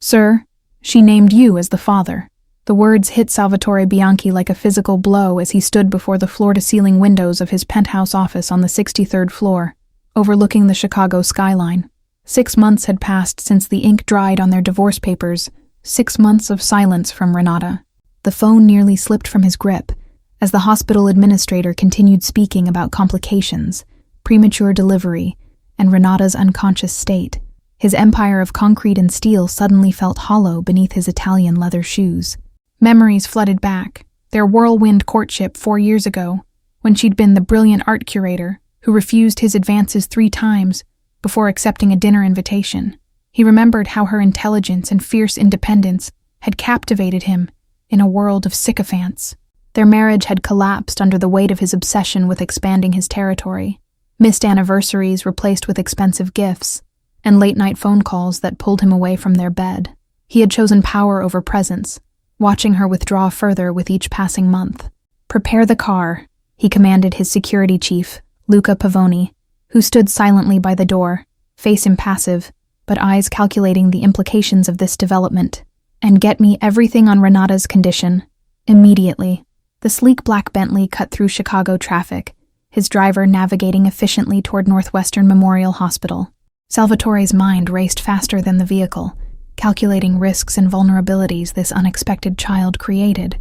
Sir, she named you as the father. The words hit Salvatore Bianchi like a physical blow as he stood before the floor-to-ceiling windows of his penthouse office on the 63rd floor, overlooking the Chicago skyline. 6 months had passed since the ink dried on their divorce papers, 6 months of silence from Renata. The phone nearly slipped from his grip as the hospital administrator continued speaking about complications, premature delivery, and Renata's unconscious state. His empire of concrete and steel suddenly felt hollow beneath his Italian leather shoes. Memories flooded back, their whirlwind courtship 4 years ago, when she'd been the brilliant art curator who refused his advances 3 times before accepting a dinner invitation. He remembered how her intelligence and fierce independence had captivated him in a world of sycophants. Their marriage had collapsed under the weight of his obsession with expanding his territory. Missed anniversaries replaced with expensive gifts, and late-night phone calls that pulled him away from their bed. He had chosen power over presence, watching her withdraw further with each passing month. "Prepare the car," he commanded his security chief, Luca Pavoni, who stood silently by the door, face impassive, but eyes calculating the implications of this development. "And get me everything on Renata's condition, immediately." The sleek black Bentley cut through Chicago traffic, his driver navigating efficiently toward Northwestern Memorial Hospital. Salvatore's mind raced faster than the vehicle, calculating risks and vulnerabilities this unexpected child created.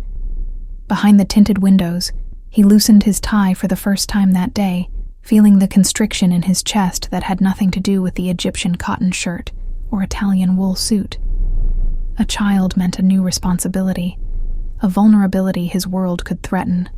Behind the tinted windows, he loosened his tie for the first time that day, feeling the constriction in his chest that had nothing to do with the Egyptian cotton shirt or Italian wool suit. A child meant a new responsibility, a vulnerability his world could threaten.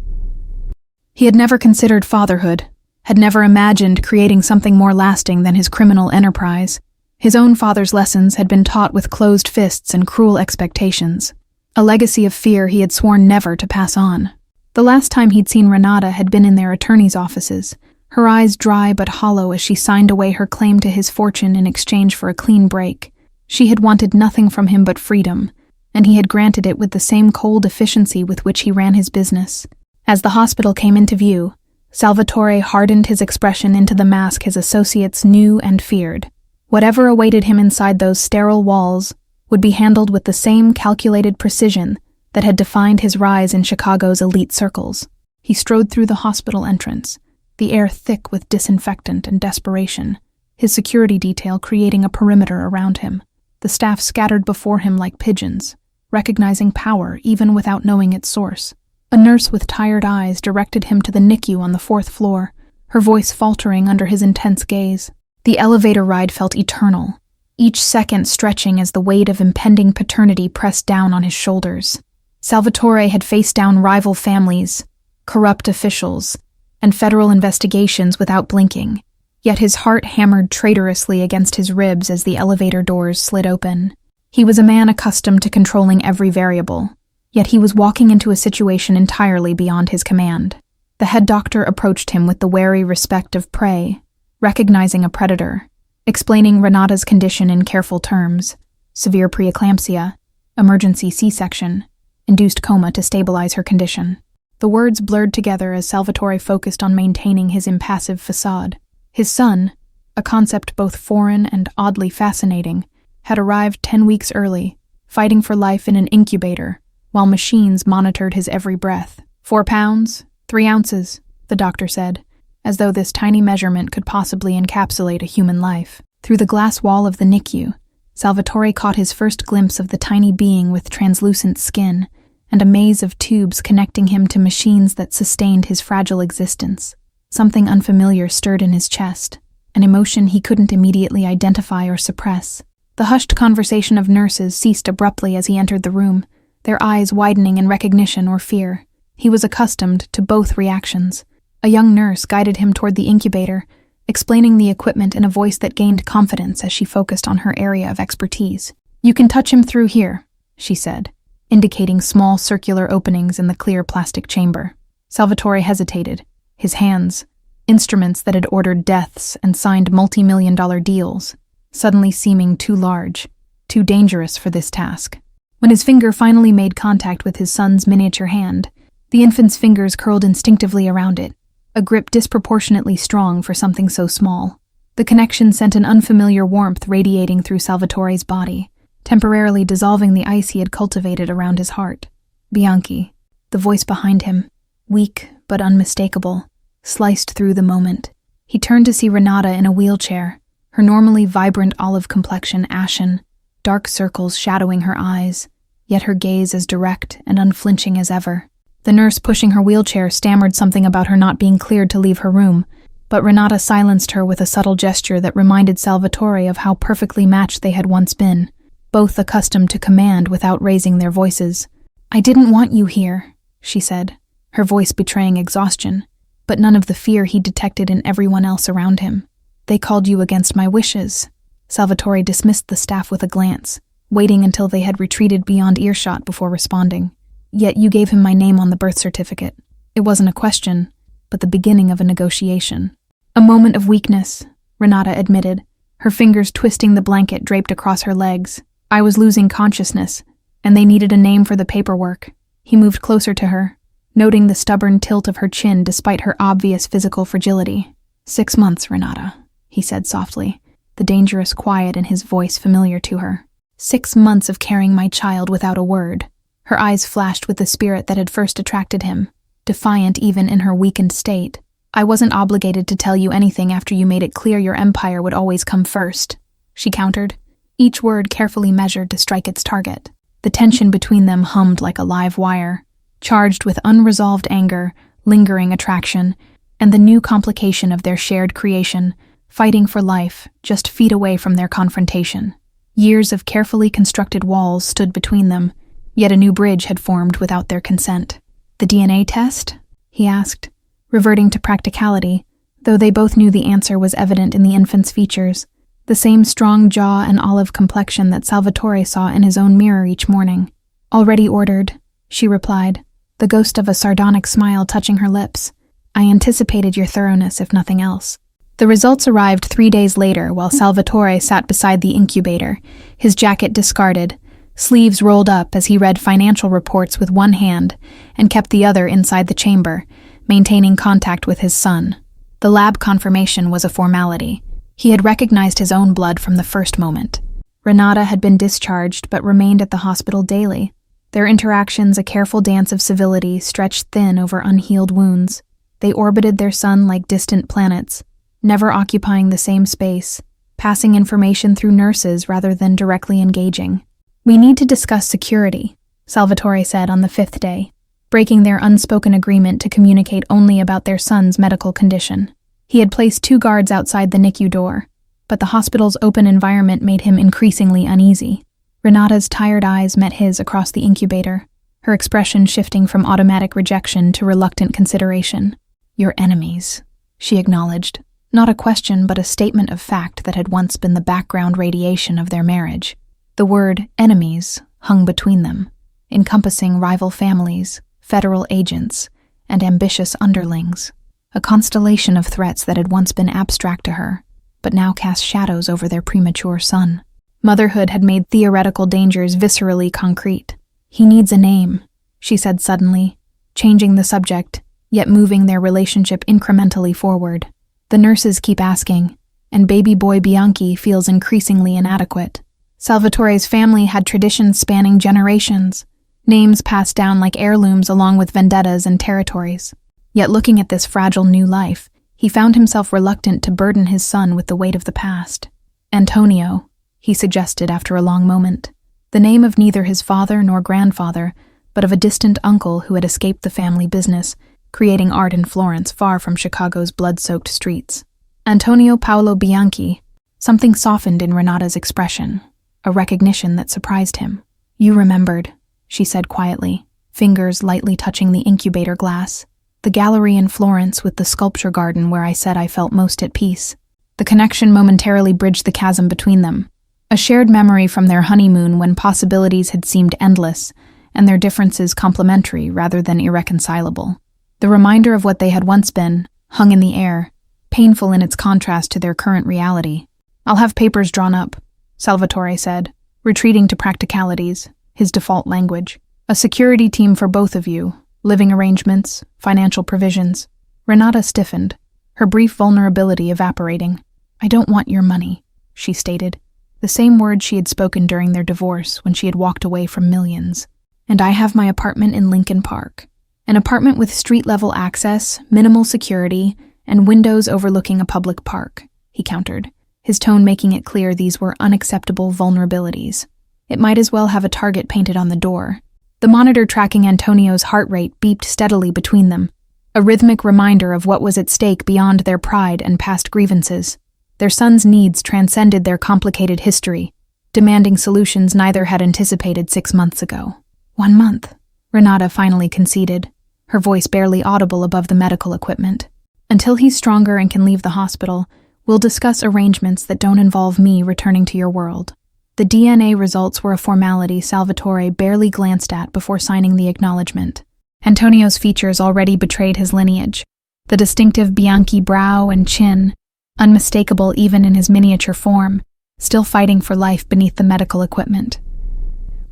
He had never considered fatherhood, had never imagined creating something more lasting than his criminal enterprise. His own father's lessons had been taught with closed fists and cruel expectations, a legacy of fear he had sworn never to pass on. The last time he'd seen Renata had been in their attorney's offices, her eyes dry but hollow as she signed away her claim to his fortune in exchange for a clean break. She had wanted nothing from him but freedom, and he had granted it with the same cold efficiency with which he ran his business. As the hospital came into view, Salvatore hardened his expression into the mask his associates knew and feared. Whatever awaited him inside those sterile walls would be handled with the same calculated precision that had defined his rise in Chicago's elite circles. He strode through the hospital entrance, the air thick with disinfectant and desperation, his security detail creating a perimeter around him. The staff scattered before him like pigeons, recognizing power even without knowing its source. A nurse with tired eyes directed him to the NICU on the 4th floor, her voice faltering under his intense gaze. The elevator ride felt eternal, each second stretching as the weight of impending paternity pressed down on his shoulders. Salvatore had faced down rival families, corrupt officials, and federal investigations without blinking, yet his heart hammered traitorously against his ribs as the elevator doors slid open. He was a man accustomed to controlling every variable, yet he was walking into a situation entirely beyond his command. The head doctor approached him with the wary respect of prey, recognizing a predator, explaining Renata's condition in careful terms: severe preeclampsia, emergency C-section, induced coma to stabilize her condition. The words blurred together as Salvatore focused on maintaining his impassive facade. His son, a concept both foreign and oddly fascinating, had arrived 10 weeks early, fighting for life in an incubator, while machines monitored his every breath. 4 pounds, 3 ounces, the doctor said, as though this tiny measurement could possibly encapsulate a human life. Through the glass wall of the NICU, Salvatore caught his first glimpse of the tiny being with translucent skin and a maze of tubes connecting him to machines that sustained his fragile existence. Something unfamiliar stirred in his chest, an emotion he couldn't immediately identify or suppress. The hushed conversation of nurses ceased abruptly as he entered the room, their eyes widening in recognition or fear. He was accustomed to both reactions. A young nurse guided him toward the incubator, explaining the equipment in a voice that gained confidence as she focused on her area of expertise. "You can touch him through here," she said, indicating small circular openings in the clear plastic chamber. Salvatore hesitated, his hands, instruments that had ordered deaths and signed multi-million-dollar deals, suddenly seeming too large, too dangerous for this task. When his finger finally made contact with his son's miniature hand, the infant's fingers curled instinctively around it, a grip disproportionately strong for something so small. The connection sent an unfamiliar warmth radiating through Salvatore's body, temporarily dissolving the ice he had cultivated around his heart. Bianchi, the voice behind him, weak but unmistakable, sliced through the moment. He turned to see Renata in a wheelchair, her normally vibrant olive complexion ashen, dark circles shadowing her eyes, yet her gaze as direct and unflinching as ever. The nurse pushing her wheelchair stammered something about her not being cleared to leave her room, but Renata silenced her with a subtle gesture that reminded Salvatore of how perfectly matched they had once been, both accustomed to command without raising their voices. "I didn't want you here," she said, her voice betraying exhaustion, but none of the fear he detected in everyone else around him. "They called you against my wishes." Salvatore dismissed the staff with a glance, waiting until they had retreated beyond earshot before responding. "Yet you gave him my name on the birth certificate. It wasn't a question, but the beginning of a negotiation." "A moment of weakness," Renata admitted, her fingers twisting the blanket draped across her legs. "I was losing consciousness, and they needed a name for the paperwork." He moved closer to her, noting the stubborn tilt of her chin despite her obvious physical fragility. 6 months, Renata," he said softly, the dangerous quiet in his voice familiar to her. 6 months of carrying my child without a word. Her eyes flashed with the spirit that had first attracted him, defiant even in her weakened state. "I wasn't obligated to tell you anything after you made it clear your empire would always come first," she countered, each word carefully measured to strike its target. The tension between them hummed like a live wire, charged with unresolved anger, lingering attraction, and the new complication of their shared creation, fighting for life just feet away from their confrontation. Years of carefully constructed walls stood between them, yet a new bridge had formed without their consent. "The DNA test?" he asked, reverting to practicality, though they both knew the answer was evident in the infant's features, the same strong jaw and olive complexion that Salvatore saw in his own mirror each morning. "Already ordered," she replied, the ghost of a sardonic smile touching her lips. "I anticipated your thoroughness, if nothing else." The results arrived 3 days later while Salvatore sat beside the incubator, his jacket discarded, sleeves rolled up as he read financial reports with one hand and kept the other inside the chamber, maintaining contact with his son. The lab confirmation was a formality. He had recognized his own blood from the first moment. Renata had been discharged but remained at the hospital daily, their interactions a careful dance of civility stretched thin over unhealed wounds. They orbited their son like distant planets, never occupying the same space, passing information through nurses rather than directly engaging. "We need to discuss security," Salvatore said on the 5th day, breaking their unspoken agreement to communicate only about their son's medical condition. He had placed 2 guards outside the NICU door, but the hospital's open environment made him increasingly uneasy. Renata's tired eyes met his across the incubator, her expression shifting from automatic rejection to reluctant consideration. "Your enemies," she acknowledged, not a question but a statement of fact that had once been the background radiation of their marriage. The word enemies hung between them, encompassing rival families, federal agents, and ambitious underlings, a constellation of threats that had once been abstract to her, but now cast shadows over their premature son. Motherhood had made theoretical dangers viscerally concrete. "He needs a name," she said suddenly, changing the subject, yet moving their relationship incrementally forward. "The nurses keep asking, and baby boy Bianchi feels increasingly inadequate." Salvatore's family had traditions spanning generations, names passed down like heirlooms along with vendettas and territories. Yet looking at this fragile new life, he found himself reluctant to burden his son with the weight of the past. "Antonio," he suggested after a long moment, the name of neither his father nor grandfather, but of a distant uncle who had escaped the family business, creating art in Florence far from Chicago's blood-soaked streets. Antonio Paolo Bianchi. Something softened in Renata's expression, a recognition that surprised him. "You remembered," she said quietly, fingers lightly touching the incubator glass. "The gallery in Florence with the sculpture garden where I said I felt most at peace." The connection momentarily bridged the chasm between them, a shared memory from their honeymoon when possibilities had seemed endless and their differences complementary rather than irreconcilable. The reminder of what they had once been hung in the air, painful in its contrast to their current reality. "I'll have papers drawn up," Salvatore said, retreating to practicalities, his default language. "A security team for both of you, living arrangements, financial provisions." Renata stiffened, her brief vulnerability evaporating. "I don't want your money," she stated, the same words she had spoken during their divorce when she had walked away from millions. "And I have my apartment in Lincoln Park. An apartment with street-level access, minimal security, and windows overlooking a public park," he countered, his tone making it clear these were unacceptable vulnerabilities. It might as well have a target painted on the door. The monitor tracking Antonio's heart rate beeped steadily between them, a rhythmic reminder of what was at stake beyond their pride and past grievances. Their son's needs transcended their complicated history, demanding solutions neither had anticipated 6 months ago. 1 month, Renata finally conceded, her voice barely audible above the medical equipment. "Until he's stronger and can leave the hospital, we'll discuss arrangements that don't involve me returning to your world." The DNA results were a formality Salvatore barely glanced at before signing the acknowledgement. Antonio's features already betrayed his lineage, the distinctive Bianchi brow and chin, unmistakable even in his miniature form, still fighting for life beneath the medical equipment.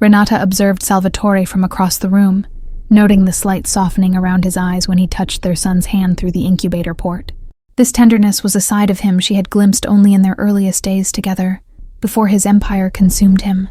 Renata observed Salvatore from across the room, noting the slight softening around his eyes when he touched their son's hand through the incubator port. This tenderness was a side of him she had glimpsed only in their earliest days together, before his empire consumed him.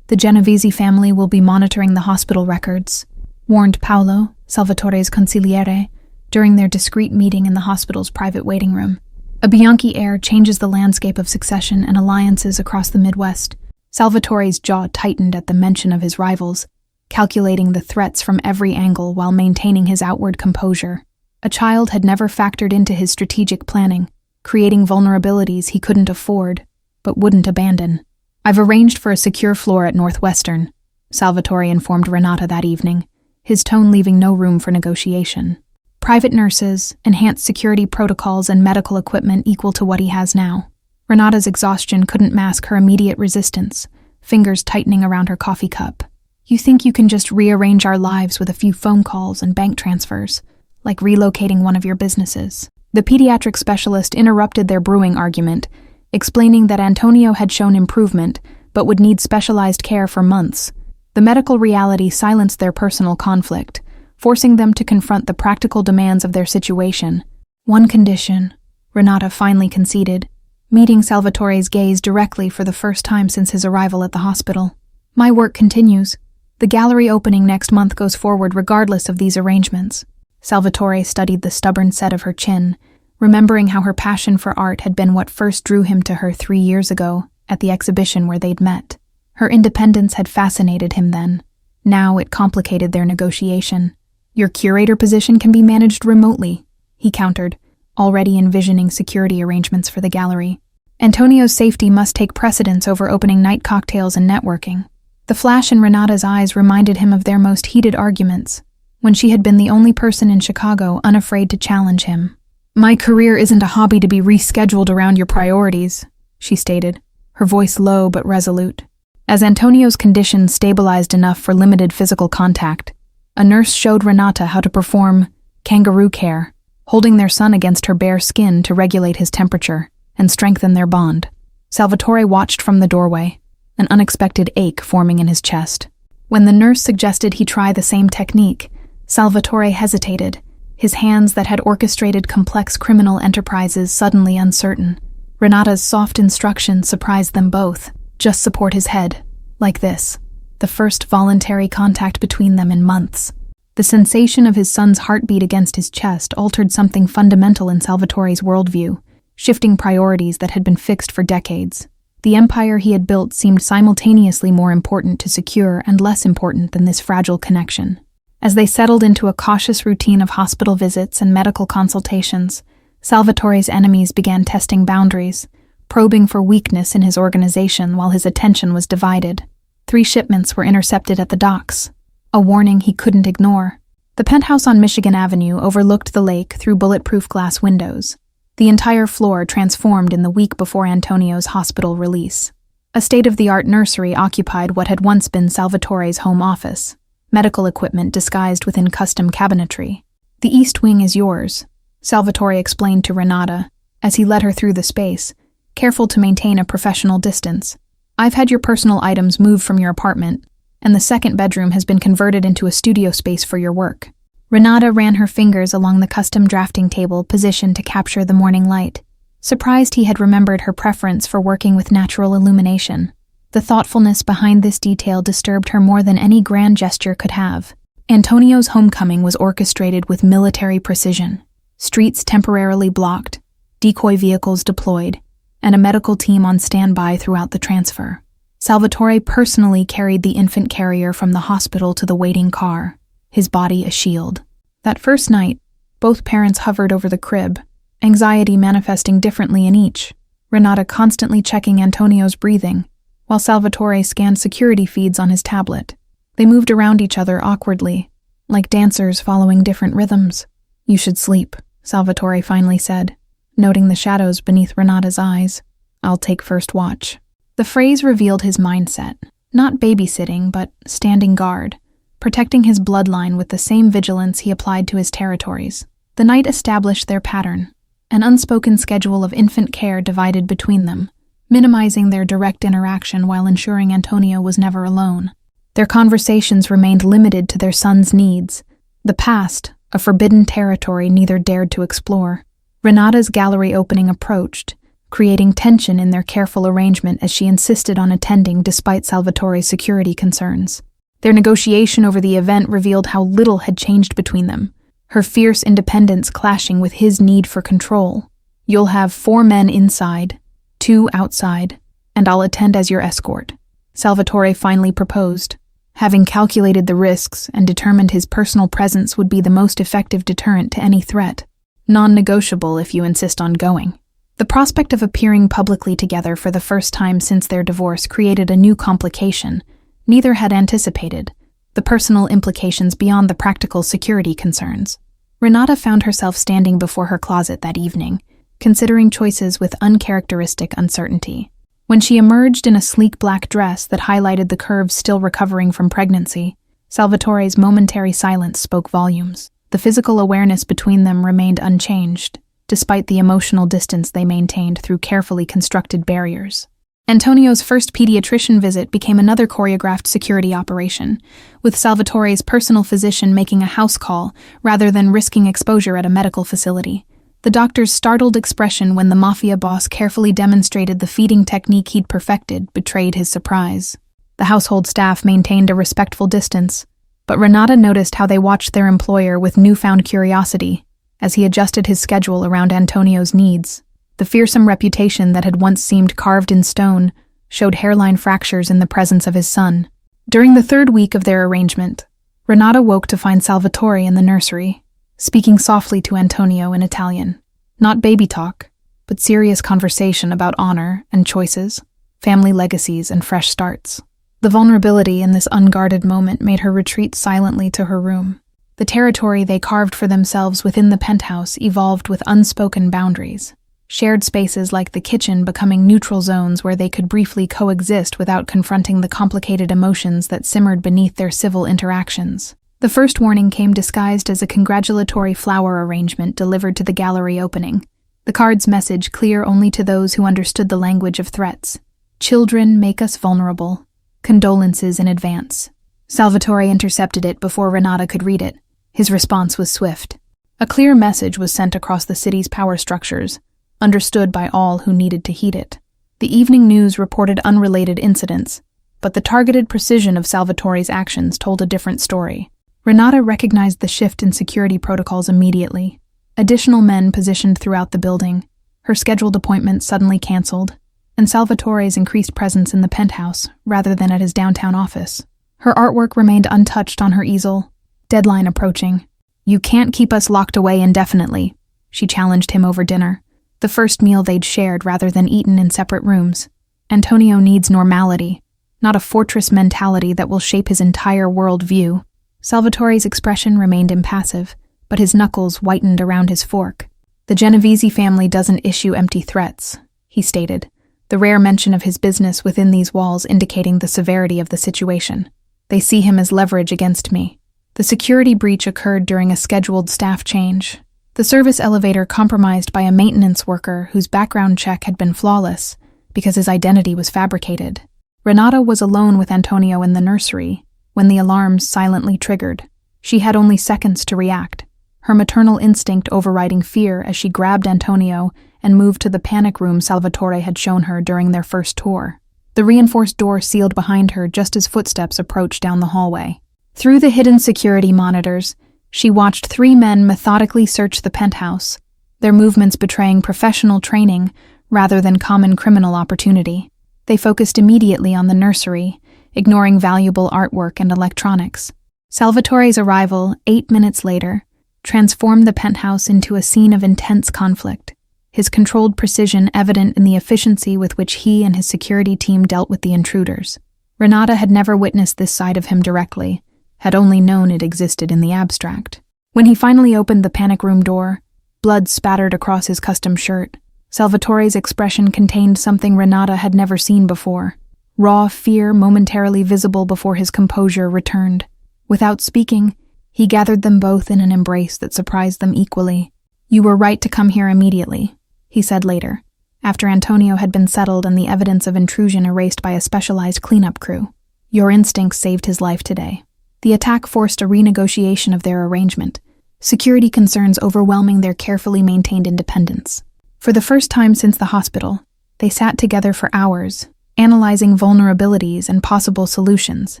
"The Genovese family will be monitoring the hospital records," warned Paolo, Salvatore's consigliere, during their discreet meeting in the hospital's private waiting room. A Bianchi heir changes the landscape of succession and alliances across the Midwest. Salvatore's jaw tightened at the mention of his rivals, calculating the threats from every angle while maintaining his outward composure. A child had never factored into his strategic planning, creating vulnerabilities he couldn't afford, but wouldn't abandon. "I've arranged for a secure floor at Northwestern," Salvatore informed Renata that evening, his tone leaving no room for negotiation. "Private nurses, enhanced security protocols, and medical equipment equal to what he has now." Renata's exhaustion couldn't mask her immediate resistance, fingers tightening around her coffee cup. "You think you can just rearrange our lives with a few phone calls and bank transfers, like relocating one of your businesses?" The pediatric specialist interrupted their brewing argument, explaining that Antonio had shown improvement, but would need specialized care for months. The medical reality silenced their personal conflict, forcing them to confront the practical demands of their situation. "One condition," Renata finally conceded, meeting Salvatore's gaze directly for the first time since his arrival at the hospital. "My work continues. The gallery opening next month goes forward regardless of these arrangements." Salvatore studied the stubborn set of her chin, remembering how her passion for art had been what first drew him to her 3 years ago at the exhibition where they'd met. Her independence had fascinated him then. Now it complicated their negotiation. "Your curator position can be managed remotely," he countered, already envisioning security arrangements for the gallery. Antonio's safety must take precedence over opening night cocktails and networking. The flash in Renata's eyes reminded him of their most heated arguments, when she had been the only person in Chicago unafraid to challenge him. "My career isn't a hobby to be rescheduled around your priorities," she stated, her voice low but resolute. As Antonio's condition stabilized enough for limited physical contact, a nurse showed Renata how to perform kangaroo care, holding their son against her bare skin to regulate his temperature and strengthen their bond. Salvatore watched from the doorway, an unexpected ache forming in his chest. When the nurse suggested he try the same technique, Salvatore hesitated, his hands that had orchestrated complex criminal enterprises suddenly uncertain. Renata's soft instructions surprised them both. "Just support his head, like this." The first voluntary contact between them in months. The sensation of his son's heartbeat against his chest altered something fundamental in Salvatore's worldview, shifting priorities that had been fixed for decades. The empire he had built seemed simultaneously more important to secure and less important than this fragile connection. As they settled into a cautious routine of hospital visits and medical consultations, Salvatore's enemies began testing boundaries, probing for weakness in his organization while his attention was divided. 3 shipments were intercepted at the docks, a warning he couldn't ignore. The penthouse on Michigan Avenue overlooked the lake through bulletproof glass windows, the entire floor transformed in the week before Antonio's hospital release. A state-of-the-art nursery occupied what had once been Salvatore's home office, medical equipment disguised within custom cabinetry. "The East Wing is yours," Salvatore explained to Renata as he led her through the space, careful to maintain a professional distance. "I've had your personal items moved from your apartment, and the second bedroom has been converted into a studio space for your work." Renata ran her fingers along the custom drafting table positioned to capture the morning light. surprised he had remembered her preference for working with natural illumination. The thoughtfulness behind this detail disturbed her more than any grand gesture could have. Antonio's homecoming was orchestrated with military precision. Streets temporarily blocked, decoy vehicles deployed, and a medical team on standby throughout the transfer. Salvatore personally carried the infant carrier from the hospital to the waiting car, his body a shield. That first night, both parents hovered over the crib, anxiety manifesting differently in each, Renata constantly checking Antonio's breathing, while Salvatore scanned security feeds on his tablet. They moved around each other awkwardly, like dancers following different rhythms. "You should sleep," Salvatore finally said, noting the shadows beneath Renata's eyes. "I'll take first watch." The phrase revealed his mindset, not babysitting, but standing guard, protecting his bloodline with the same vigilance he applied to his territories. The night established their pattern, an unspoken schedule of infant care divided between them, minimizing their direct interaction while ensuring Antonio was never alone. Their conversations remained limited to their son's needs, the past, a forbidden territory neither dared to explore. Renata's gallery opening approached, creating tension in their careful arrangement as she insisted on attending despite Salvatore's security concerns. Their negotiation over the event revealed how little had changed between them, her fierce independence clashing with his need for control. "You'll have 4 men inside, 2 outside, and I'll attend as your escort," Salvatore finally proposed, having calculated the risks and determined his personal presence would be the most effective deterrent to any threat. "Non-negotiable if you insist on going." The prospect of appearing publicly together for the first time since their divorce created a new complication neither had anticipated, the personal implications beyond the practical security concerns. Renata found herself standing before her closet that evening, considering choices with uncharacteristic uncertainty. When she emerged in a sleek black dress that highlighted the curves still recovering from pregnancy, Salvatore's momentary silence spoke volumes. The physical awareness between them remained unchanged, despite the emotional distance they maintained through carefully constructed barriers. Antonio's first pediatrician visit became another choreographed security operation, with Salvatore's personal physician making a house call rather than risking exposure at a medical facility. The doctor's startled expression when the mafia boss carefully demonstrated the feeding technique he'd perfected betrayed his surprise. The household staff maintained a respectful distance, but Renata noticed how they watched their employer with newfound curiosity as he adjusted his schedule around Antonio's needs. The fearsome reputation that had once seemed carved in stone showed hairline fractures in the presence of his son. During the 3rd week of their arrangement, Renata woke to find Salvatore in the nursery, speaking softly to Antonio in Italian. Not baby talk, but serious conversation about honor and choices, family legacies and fresh starts. The vulnerability in this unguarded moment made her retreat silently to her room. The territory they carved for themselves within the penthouse evolved with unspoken boundaries, shared spaces like the kitchen becoming neutral zones where they could briefly coexist without confronting the complicated emotions that simmered beneath their civil interactions. The first warning came disguised as a congratulatory flower arrangement delivered to the gallery opening, the card's message clear only to those who understood the language of threats. "Children make us vulnerable. Condolences in advance." Salvatore intercepted it before Renata could read it. His response was swift. A clear message was sent across the city's power structures, understood by all who needed to heed it. The evening news reported unrelated incidents, but the targeted precision of Salvatore's actions told a different story. Renata recognized the shift in security protocols immediately. Additional men positioned throughout the building, her scheduled appointments suddenly canceled, and Salvatore's increased presence in the penthouse rather than at his downtown office. Her artwork remained untouched on her easel, deadline approaching. "You can't keep us locked away indefinitely," she challenged him over dinner, the first meal they'd shared rather than eaten in separate rooms. "Antonio needs normality, not a fortress mentality that will shape his entire worldview." Salvatore's expression remained impassive, but his knuckles whitened around his fork. "The Genovese family doesn't issue empty threats," he stated, the rare mention of his business within these walls indicating the severity of the situation. "They see him as leverage against me." The security breach occurred during a scheduled staff change. The service elevator compromised by a maintenance worker whose background check had been flawless because his identity was fabricated. Renata was alone with Antonio in the nursery when the alarms silently triggered. She had only seconds to react, her maternal instinct overriding fear as she grabbed Antonio and moved to the panic room Salvatore had shown her during their first tour. The reinforced door sealed behind her just as footsteps approached down the hallway. Through the hidden security monitors, she watched 3 men methodically search the penthouse, their movements betraying professional training rather than common criminal opportunity. They focused immediately on the nursery, ignoring valuable artwork and electronics. Salvatore's arrival, 8 minutes later, transformed the penthouse into a scene of intense conflict, his controlled precision evident in the efficiency with which he and his security team dealt with the intruders. Ranata had never witnessed this side of him directly, had only known it existed in the abstract. When he finally opened the panic room door, blood spattered across his custom shirt. Salvatore's expression contained something Ranata had never seen before. Raw fear momentarily visible before his composure returned. Without speaking, he gathered them both in an embrace that surprised them equally. "You were right to come here immediately," he said later, after Antonio had been settled and the evidence of intrusion erased by a specialized cleanup crew. "Your instincts saved his life today." The attack forced a renegotiation of their arrangement, security concerns overwhelming their carefully maintained independence. For the first time since the hospital, they sat together for hours, analyzing vulnerabilities and possible solutions,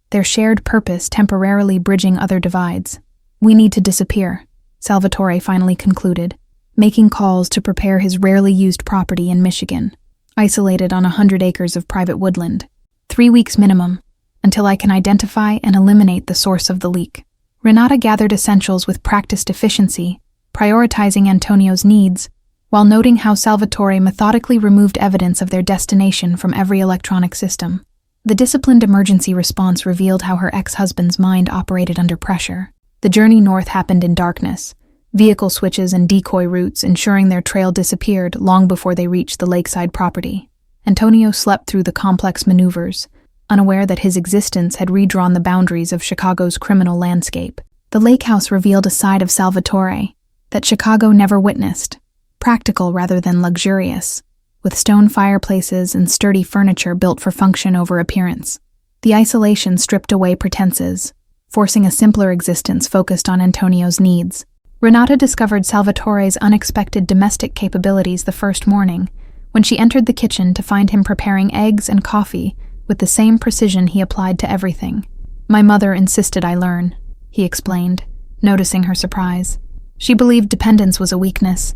their shared purpose temporarily bridging other divides. "We need to disappear," Salvatore finally concluded, making calls to prepare his rarely used property in Michigan, isolated on 100 acres of private woodland. 3 weeks minimum, until I can identify and eliminate the source of the leak. Ranata gathered essentials with practiced efficiency, prioritizing Antonio's needs, while noting how Salvatore methodically removed evidence of their destination from every electronic system. The disciplined emergency response revealed how her ex-husband's mind operated under pressure. The journey north happened in darkness, vehicle switches and decoy routes ensuring their trail disappeared long before they reached the lakeside property. Antonio slept through the complex maneuvers, unaware that his existence had redrawn the boundaries of Chicago's criminal landscape. The lake house revealed a side of Salvatore that Chicago never witnessed, practical rather than luxurious, with stone fireplaces and sturdy furniture built for function over appearance. The isolation stripped away pretenses, forcing a simpler existence focused on Antonio's needs. Ranata discovered Salvatore's unexpected domestic capabilities the first morning, when she entered the kitchen to find him preparing eggs and coffee with the same precision he applied to everything. "My mother insisted I learn," he explained, noticing her surprise. She believed dependence was a weakness.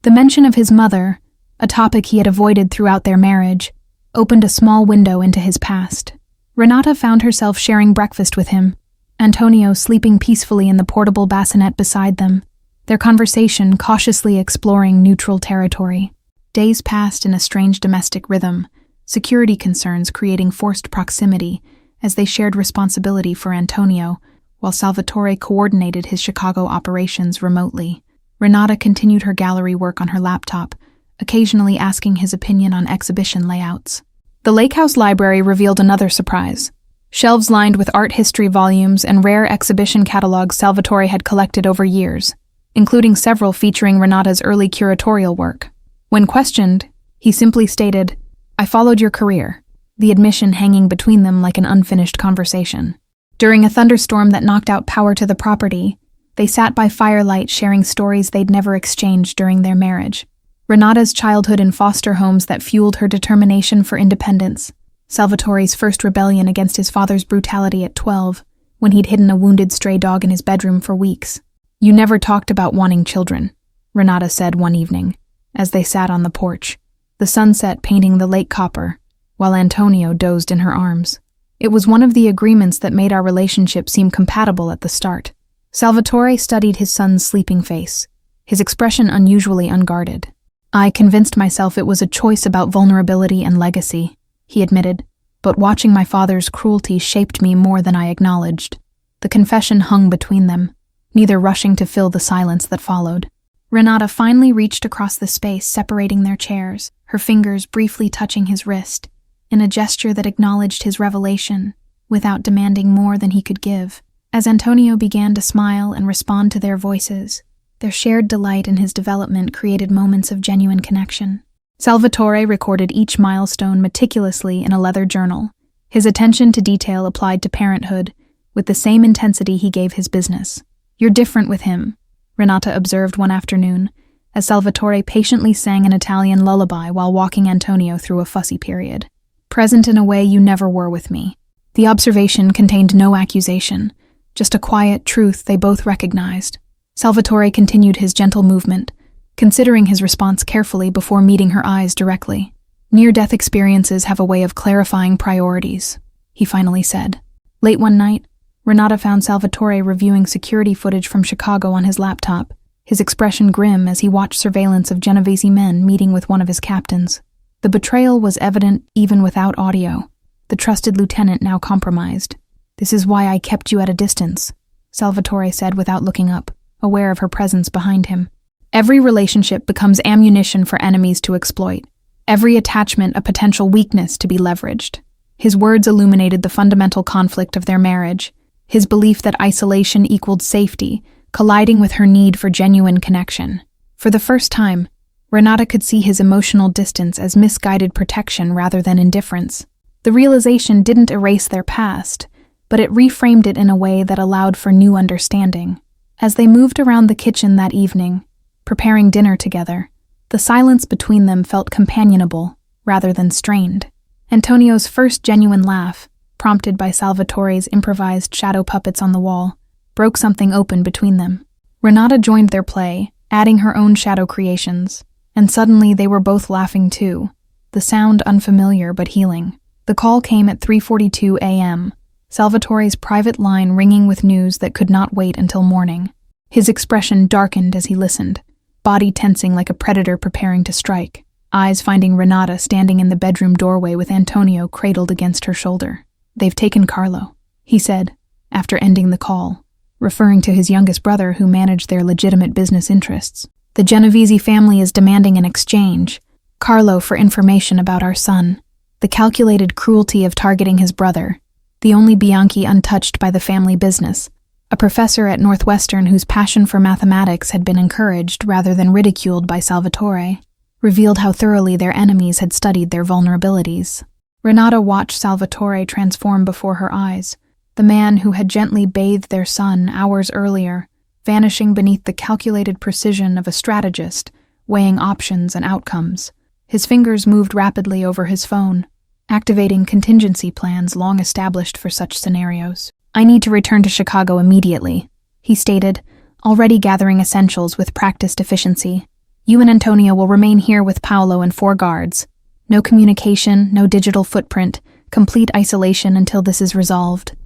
The mention of his mother, a topic he had avoided throughout their marriage, opened a small window into his past. Ranata found herself sharing breakfast with him, Antonio sleeping peacefully in the portable bassinet beside them, their conversation cautiously exploring neutral territory. Days passed in a strange domestic rhythm, security concerns creating forced proximity as they shared responsibility for Antonio, while Salvatore coordinated his Chicago operations remotely. Ranata continued her gallery work on her laptop, occasionally asking his opinion on exhibition layouts. The Lake House Library revealed another surprise. Shelves lined with art history volumes and rare exhibition catalogs Salvatore had collected over years, including several featuring Renata's early curatorial work. When questioned, he simply stated, "I followed your career," the admission hanging between them like an unfinished conversation. During a thunderstorm that knocked out power to the property, they sat by firelight sharing stories they'd never exchanged during their marriage. Renata's childhood in foster homes that fueled her determination for independence. Salvatore's first rebellion against his father's brutality at 12, when he'd hidden a wounded stray dog in his bedroom for weeks. "You never talked about wanting children," Ranata said one evening, as they sat on the porch, the sunset painting the lake copper, while Antonio dozed in her arms. "It was one of the agreements that made our relationship seem compatible at the start." Salvatore studied his son's sleeping face, his expression unusually unguarded. "I convinced myself it was a choice about vulnerability and legacy," he admitted, "but watching my father's cruelty shaped me more than I acknowledged." The confession hung between them, neither rushing to fill the silence that followed. Ranata finally reached across the space separating their chairs, her fingers briefly touching his wrist, in a gesture that acknowledged his revelation, without demanding more than he could give. As Antonio began to smile and respond to their voices, their shared delight in his development created moments of genuine connection. Salvatore recorded each milestone meticulously in a leather journal, his attention to detail applied to parenthood, with the same intensity he gave his business. "You're different with him," Ranata observed one afternoon, as Salvatore patiently sang an Italian lullaby while walking Antonio through a fussy period. "Present in a way you never were with me." The observation contained no accusation, just a quiet truth they both recognized. Salvatore continued his gentle movement, considering his response carefully before meeting her eyes directly. "Near-death experiences have a way of clarifying priorities," he finally said. Late one night, Ranata found Salvatore reviewing security footage from Chicago on his laptop, his expression grim as he watched surveillance of Genovese men meeting with one of his captains. The betrayal was evident even without audio, the trusted lieutenant now compromised. "This is why I kept you at a distance," Salvatore said without looking up, aware of her presence behind him. "Every relationship becomes ammunition for enemies to exploit. Every attachment a potential weakness to be leveraged." His words illuminated the fundamental conflict of their marriage, his belief that isolation equaled safety, colliding with her need for genuine connection. For the first time, Ranata could see his emotional distance as misguided protection rather than indifference. The realization didn't erase their past, but it reframed it in a way that allowed for new understanding. As they moved around the kitchen that evening, preparing dinner together, the silence between them felt companionable rather than strained. Antonio's first genuine laugh, prompted by Salvatore's improvised shadow puppets on the wall, broke something open between them. Ranata joined their play, adding her own shadow creations, and suddenly they were both laughing too, the sound unfamiliar but healing. The call came at 3:42 a.m., Salvatore's private line ringing with news that could not wait until morning. His expression darkened as he listened, body tensing like a predator preparing to strike, eyes finding Ranata standing in the bedroom doorway with Antonio cradled against her shoulder. "They've taken Carlo," he said, after ending the call, referring to his youngest brother who managed their legitimate business interests. "The Genovese family is demanding an exchange. Carlo for information about our son. The calculated cruelty of targeting his brother, the only Bianchi untouched by the family business, a professor at Northwestern whose passion for mathematics had been encouraged rather than ridiculed by Salvatore, revealed how thoroughly their enemies had studied their vulnerabilities." Ranata watched Salvatore transform before her eyes, the man who had gently bathed their son hours earlier, vanishing beneath the calculated precision of a strategist, weighing options and outcomes. His fingers moved rapidly over his phone, activating contingency plans long established for such scenarios. "I need to return to Chicago immediately," he stated, already gathering essentials with practiced efficiency. "You and Antonio will remain here with Paolo and 4 guards. No communication, no digital footprint, complete isolation until this is resolved."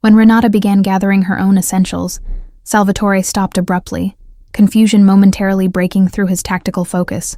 When Ranata began gathering her own essentials, Salvatore stopped abruptly, confusion momentarily breaking through his tactical focus.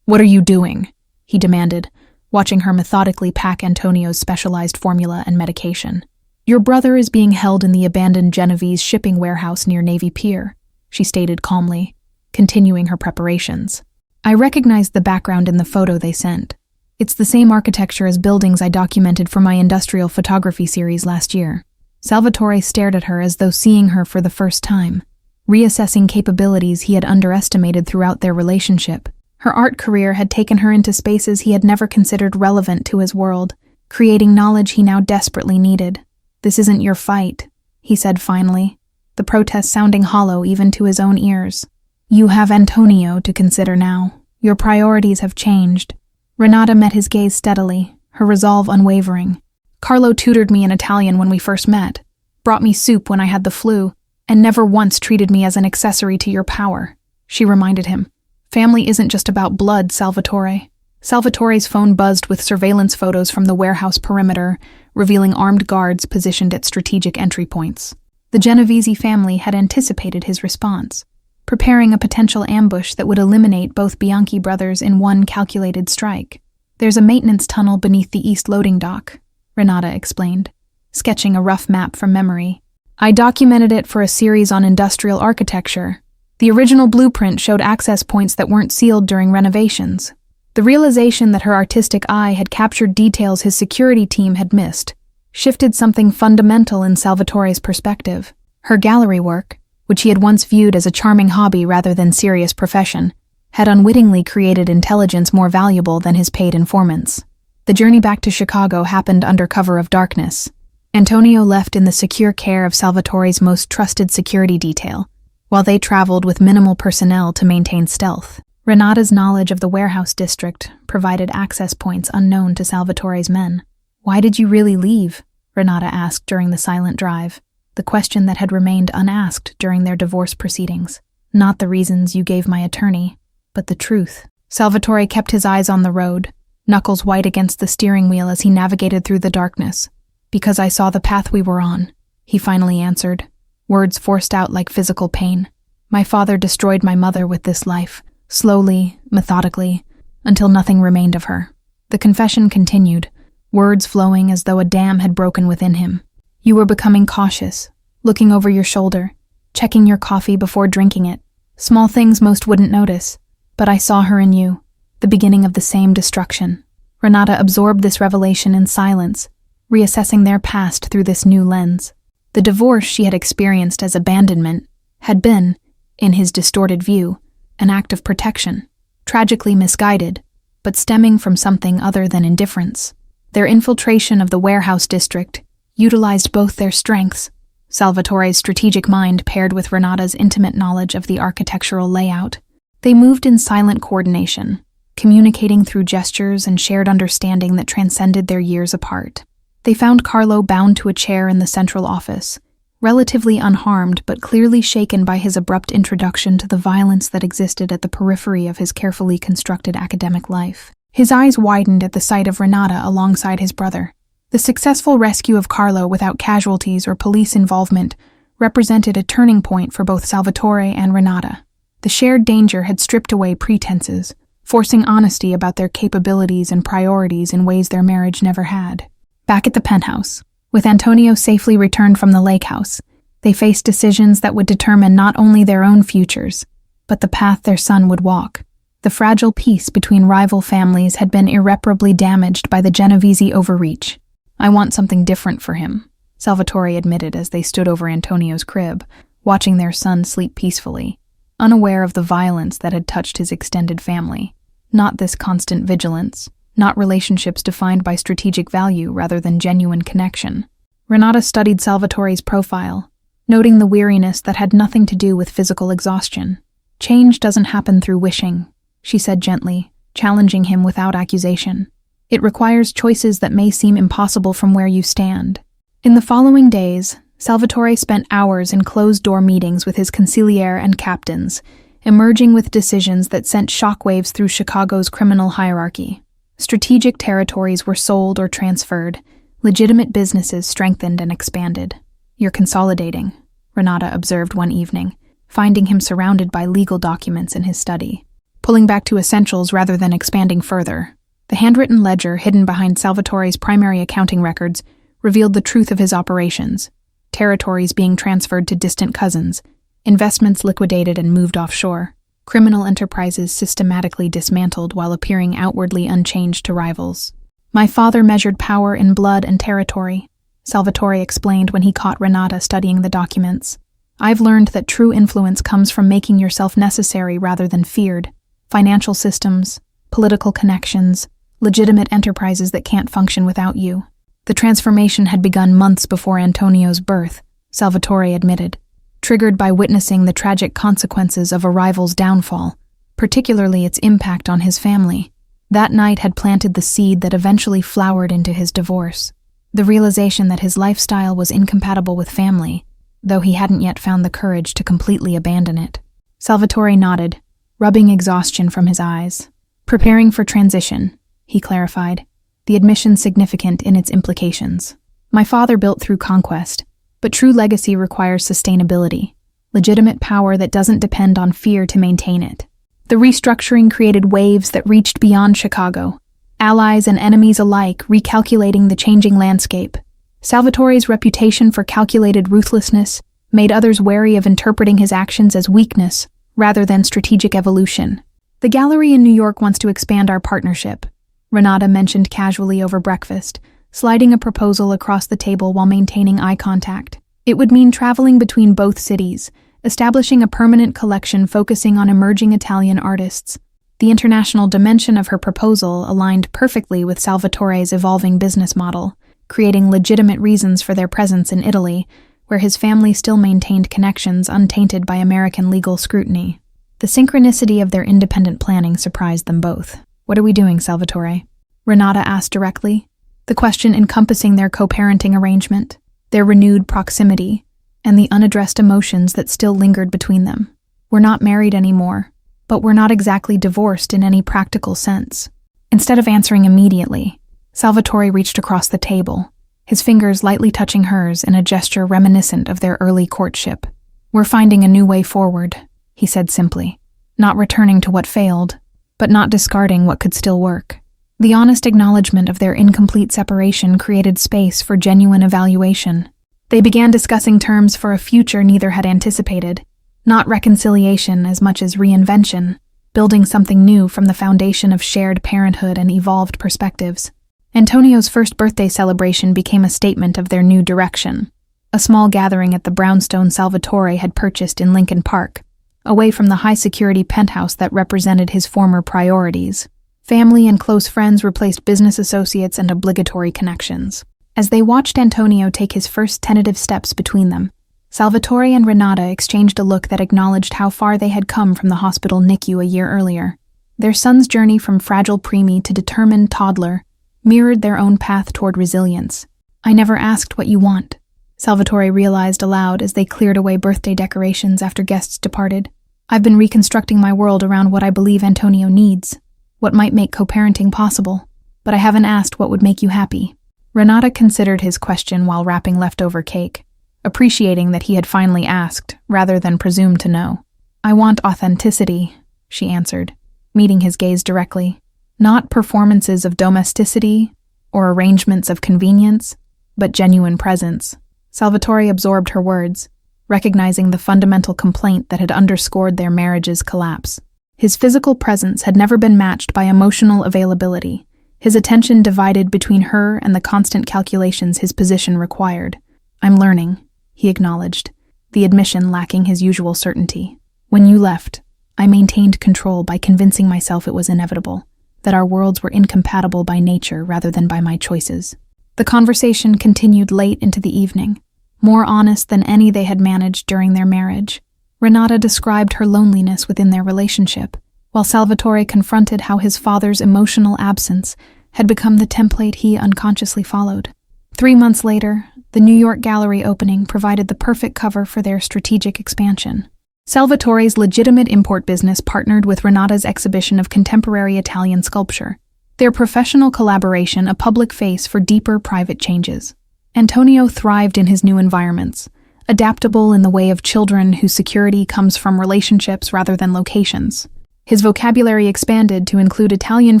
"What are you doing?" he demanded, watching her methodically pack Antonio's specialized formula and medication. "Your brother is being held in the abandoned Genovese shipping warehouse near Navy Pier," she stated calmly, continuing her preparations. "I recognized the background in the photo they sent. It's the same architecture as buildings I documented for my industrial photography series last year." Salvatore stared at her as though seeing her for the first time, reassessing capabilities he had underestimated throughout their relationship. Her art career had taken her into spaces he had never considered relevant to his world, creating knowledge he now desperately needed. "This isn't your fight," he said finally, the protest sounding hollow even to his own ears. "You have Antonio to consider now. Your priorities have changed." Ranata met his gaze steadily, her resolve unwavering. "Carlo tutored me in Italian when we first met, brought me soup when I had the flu, and never once treated me as an accessory to your power," she reminded him. "Family isn't just about blood, Salvatore." Salvatore's phone buzzed with surveillance photos from the warehouse perimeter, revealing armed guards positioned at strategic entry points. The Genovese family had anticipated his response, preparing a potential ambush that would eliminate both Bianchi brothers in one calculated strike. "There's a maintenance tunnel beneath the east loading dock," Ranata explained, sketching a rough map from memory. "I documented it for a series on industrial architecture. The original blueprint showed access points that weren't sealed during renovations." The realization that her artistic eye had captured details his security team had missed shifted something fundamental in Salvatore's perspective. Her gallery work, which he had once viewed as a charming hobby rather than serious profession, had unwittingly created intelligence more valuable than his paid informants. The journey back to Chicago happened under cover of darkness. Antonio left in the secure care of Salvatore's most trusted security detail, while they traveled with minimal personnel to maintain stealth. Renata's knowledge of the warehouse district provided access points unknown to Salvatore's men. "Why did you really leave?" Renata asked during the silent drive, the question that had remained unasked during their divorce proceedings. "Not the reasons you gave my attorney, but the truth." Salvatore kept his eyes on the road, knuckles white against the steering wheel as he navigated through the darkness. "Because I saw the path we were on," he finally answered, words forced out like physical pain. "My father destroyed my mother with this life, slowly, methodically, until nothing remained of her." The confession continued, words flowing as though a dam had broken within him. "You were becoming cautious, looking over your shoulder, checking your coffee before drinking it. Small things most wouldn't notice, but I saw her in you, the beginning of the same destruction." Renata absorbed this revelation in silence, reassessing their past through this new lens. The divorce she had experienced as abandonment had been, in his distorted view, an act of protection, tragically misguided, but stemming from something other than indifference. Their infiltration of the warehouse district utilized both their strengths, Salvatore's strategic mind paired with Renata's intimate knowledge of the architectural layout. They moved in silent coordination, communicating through gestures and shared understanding that transcended their years apart. They found Carlo bound to a chair in the central office, relatively unharmed but clearly shaken by his abrupt introduction to the violence that existed at the periphery of his carefully constructed academic life. His eyes widened at the sight of Renata alongside his brother. The successful rescue of Carlo without casualties or police involvement represented a turning point for both Salvatore and Renata. The shared danger had stripped away pretenses, forcing honesty about their capabilities and priorities in ways their marriage never had. Back at the penthouse, with Antonio safely returned from the lake house, they faced decisions that would determine not only their own futures, but the path their son would walk. The fragile peace between rival families had been irreparably damaged by the Genovese overreach. "I want something different for him," Salvatore admitted as they stood over Antonio's crib, watching their son sleep peacefully, unaware of the violence that had touched his extended family. Not this constant vigilance, not relationships defined by strategic value rather than genuine connection. Renata studied Salvatore's profile, noting the weariness that had nothing to do with physical exhaustion. "Change doesn't happen through wishing," she said gently, challenging him without accusation. "It requires choices that may seem impossible from where you stand." In the following days, Salvatore spent hours in closed-door meetings with his consigliere and captains, emerging with decisions that sent shockwaves through Chicago's criminal hierarchy. Strategic territories were sold or transferred, legitimate businesses strengthened and expanded. "You're consolidating," Renata observed one evening, finding him surrounded by legal documents in his study. "Pulling back to essentials rather than expanding further." The handwritten ledger hidden behind Salvatore's primary accounting records revealed the truth of his operations. Territories being transferred to distant cousins, investments liquidated and moved offshore, criminal enterprises systematically dismantled while appearing outwardly unchanged to rivals. "My father measured power in blood and territory," Salvatore explained when he caught Renata studying the documents. "I've learned that true influence comes from making yourself necessary rather than feared. Financial systems, political connections, legitimate enterprises that can't function without you." The transformation had begun months before Antonio's birth, Salvatore admitted, triggered by witnessing the tragic consequences of a rival's downfall, particularly its impact on his family. That night had planted the seed that eventually flowered into his divorce. The realization that his lifestyle was incompatible with family, though he hadn't yet found the courage to completely abandon it. Salvatore nodded, rubbing exhaustion from his eyes. "Preparing for transition," he clarified, the admission significant in its implications. "My father built through conquest, but true legacy requires sustainability, legitimate power that doesn't depend on fear to maintain it." The restructuring created waves that reached beyond Chicago, allies and enemies alike recalculating the changing landscape. Salvatore's reputation for calculated ruthlessness made others wary of interpreting his actions as weakness rather than strategic evolution. "The gallery in New York wants to expand our partnership," Renata mentioned casually over breakfast, sliding a proposal across the table while maintaining eye contact. "It would mean traveling between both cities, establishing a permanent collection focusing on emerging Italian artists." The international dimension of her proposal aligned perfectly with Salvatore's evolving business model, creating legitimate reasons for their presence in Italy, where his family still maintained connections untainted by American legal scrutiny. The synchronicity of their independent planning surprised them both. "What are we doing, Salvatore?" Ranata asked directly, the question encompassing their co-parenting arrangement, their renewed proximity, and the unaddressed emotions that still lingered between them. "We're not married anymore, but we're not exactly divorced in any practical sense." Instead of answering immediately, Salvatore reached across the table, his fingers lightly touching hers in a gesture reminiscent of their early courtship. "We're finding a new way forward," he said simply, not returning to what failed, but not discarding what could still work. The honest acknowledgement of their incomplete separation created space for genuine evaluation. They began discussing terms for a future neither had anticipated, not reconciliation as much as reinvention, building something new from the foundation of shared parenthood and evolved perspectives. Antonio's first birthday celebration became a statement of their new direction. A small gathering at the brownstone Salvatore had purchased in Lincoln Park, away from the high-security penthouse that represented his former priorities. Family and close friends replaced business associates and obligatory connections. As they watched Antonio take his first tentative steps between them, Salvatore and Ranata exchanged a look that acknowledged how far they had come from the hospital NICU a year earlier. Their son's journey from fragile preemie to determined toddler mirrored their own path toward resilience. "I never asked what you want," Salvatore realized aloud as they cleared away birthday decorations after guests departed. "I've been reconstructing my world around what I believe Antonio needs, what might make co-parenting possible, but I haven't asked what would make you happy." Ranata considered his question while wrapping leftover cake, appreciating that he had finally asked, rather than presumed to know. "I want authenticity," she answered, meeting his gaze directly. "Not performances of domesticity or arrangements of convenience, but genuine presence." Salvatore absorbed her words, recognizing the fundamental complaint that had underscored their marriage's collapse. His physical presence had never been matched by emotional availability, his attention divided between her and the constant calculations his position required. "I'm learning," he acknowledged, the admission lacking his usual certainty. "When you left, I maintained control by convincing myself it was inevitable, that our worlds were incompatible by nature rather than by my choices." The conversation continued late into the evening, more honest than any they had managed during their marriage. Ranata described her loneliness within their relationship, while Salvatore confronted how his father's emotional absence had become the template he unconsciously followed. 3 months later, the New York gallery opening provided the perfect cover for their strategic expansion. Salvatore's legitimate import business partnered with Renata's exhibition of contemporary Italian sculpture, their professional collaboration a public face for deeper private changes. Antonio thrived in his new environments, adaptable in the way of children whose security comes from relationships rather than locations. His vocabulary expanded to include Italian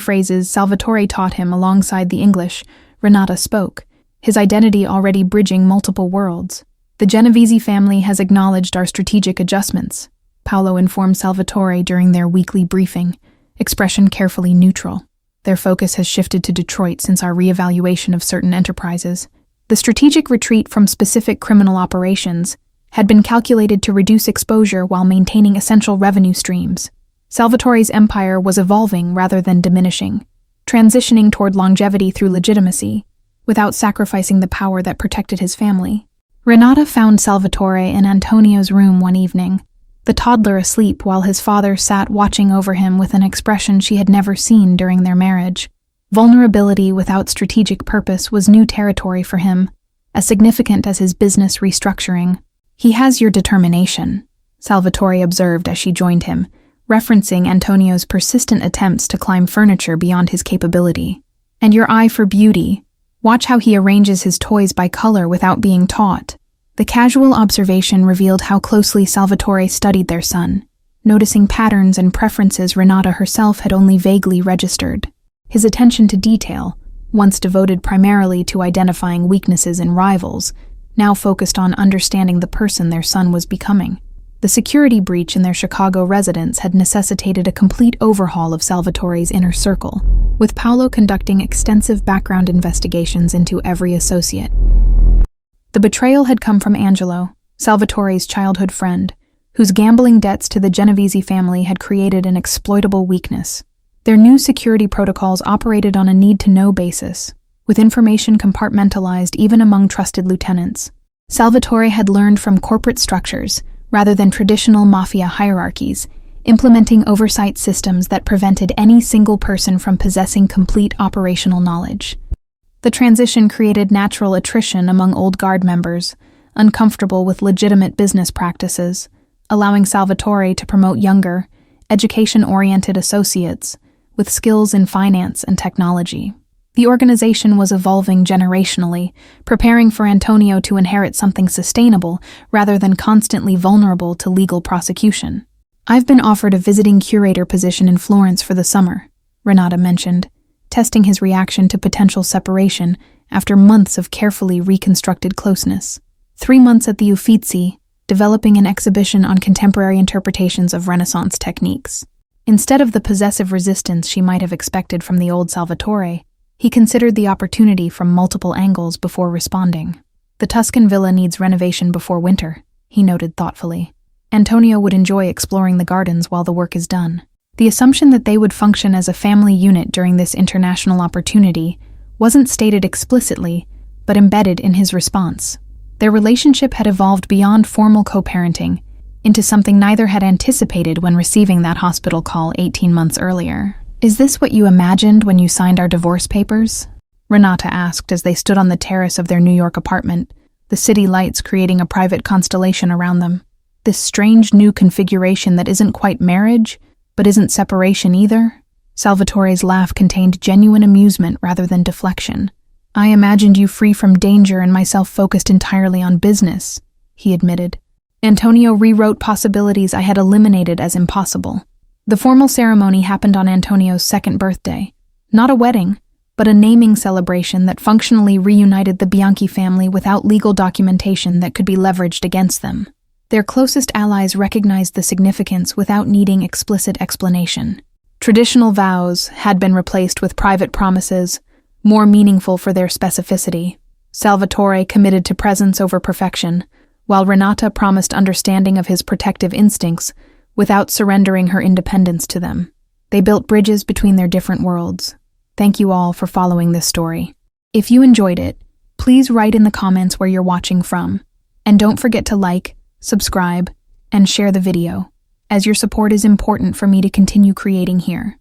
phrases Salvatore taught him alongside the English Ranata spoke, his identity already bridging multiple worlds. "The Genovese family has acknowledged our strategic adjustments," Paolo informed Salvatore during their weekly briefing, expression carefully neutral. "Their focus has shifted to Detroit since our reevaluation of certain enterprises. The strategic retreat from specific criminal operations had been calculated to reduce exposure while maintaining essential revenue streams. Salvatore's empire was evolving rather than diminishing, transitioning toward longevity through legitimacy, without sacrificing the power that protected his family." Ranata found Salvatore in Antonio's room one evening, the toddler asleep while his father sat watching over him with an expression she had never seen during their marriage. Vulnerability without strategic purpose was new territory for him, as significant as his business restructuring. "He has your determination," Salvatore observed as she joined him, referencing Antonio's persistent attempts to climb furniture beyond his capability. "And your eye for beauty. Watch how he arranges his toys by color without being taught." The casual observation revealed how closely Salvatore studied their son, noticing patterns and preferences Ranata herself had only vaguely registered. His attention to detail, once devoted primarily to identifying weaknesses in rivals, now focused on understanding the person their son was becoming. The security breach in their Chicago residence had necessitated a complete overhaul of Salvatore's inner circle, with Paolo conducting extensive background investigations into every associate. The betrayal had come from Angelo, Salvatore's childhood friend, whose gambling debts to the Genovese family had created an exploitable weakness. Their new security protocols operated on a need-to-know basis, with information compartmentalized even among trusted lieutenants. Salvatore had learned from corporate structures rather than traditional mafia hierarchies, implementing oversight systems that prevented any single person from possessing complete operational knowledge. The transition created natural attrition among old guard members, uncomfortable with legitimate business practices, allowing Salvatore to promote younger, education-oriented associates with skills in finance and technology. The organization was evolving generationally, preparing for Antonio to inherit something sustainable rather than constantly vulnerable to legal prosecution. "I've been offered a visiting curator position in Florence for the summer," Ranata mentioned, testing his reaction to potential separation after months of carefully reconstructed closeness. 3 months at the Uffizi, developing an exhibition on contemporary interpretations of Renaissance techniques. Instead of the possessive resistance she might have expected from the old Salvatore, he considered the opportunity from multiple angles before responding. "The Tuscan villa needs renovation before winter," he noted thoughtfully. "Antonio would enjoy exploring the gardens while the work is done." The assumption that they would function as a family unit during this international opportunity wasn't stated explicitly, but embedded in his response. Their relationship had evolved beyond formal co-parenting into something neither had anticipated when receiving that hospital call 18 months earlier. "Is this what you imagined when you signed our divorce papers?" Ranata asked as they stood on the terrace of their New York apartment, the city lights creating a private constellation around them. This strange new configuration that isn't quite marriage, but isn't separation either? Salvatore's laugh contained genuine amusement rather than deflection. "I imagined you free from danger and myself focused entirely on business," he admitted. Antonio rewrote possibilities I had eliminated as impossible. The formal ceremony happened on Antonio's 2nd birthday. Not a wedding, but a naming celebration that functionally reunited the Bianchi family without legal documentation that could be leveraged against them. Their closest allies recognized the significance without needing explicit explanation. Traditional vows had been replaced with private promises, more meaningful for their specificity. Salvatore committed to presence over perfection, while Ranata promised understanding of his protective instincts without surrendering her independence to them. They built bridges between their different worlds. Thank you all for following this story. If you enjoyed it, please write in the comments where you're watching from. And don't forget to like, subscribe, and share the video, as your support is important for me to continue creating here.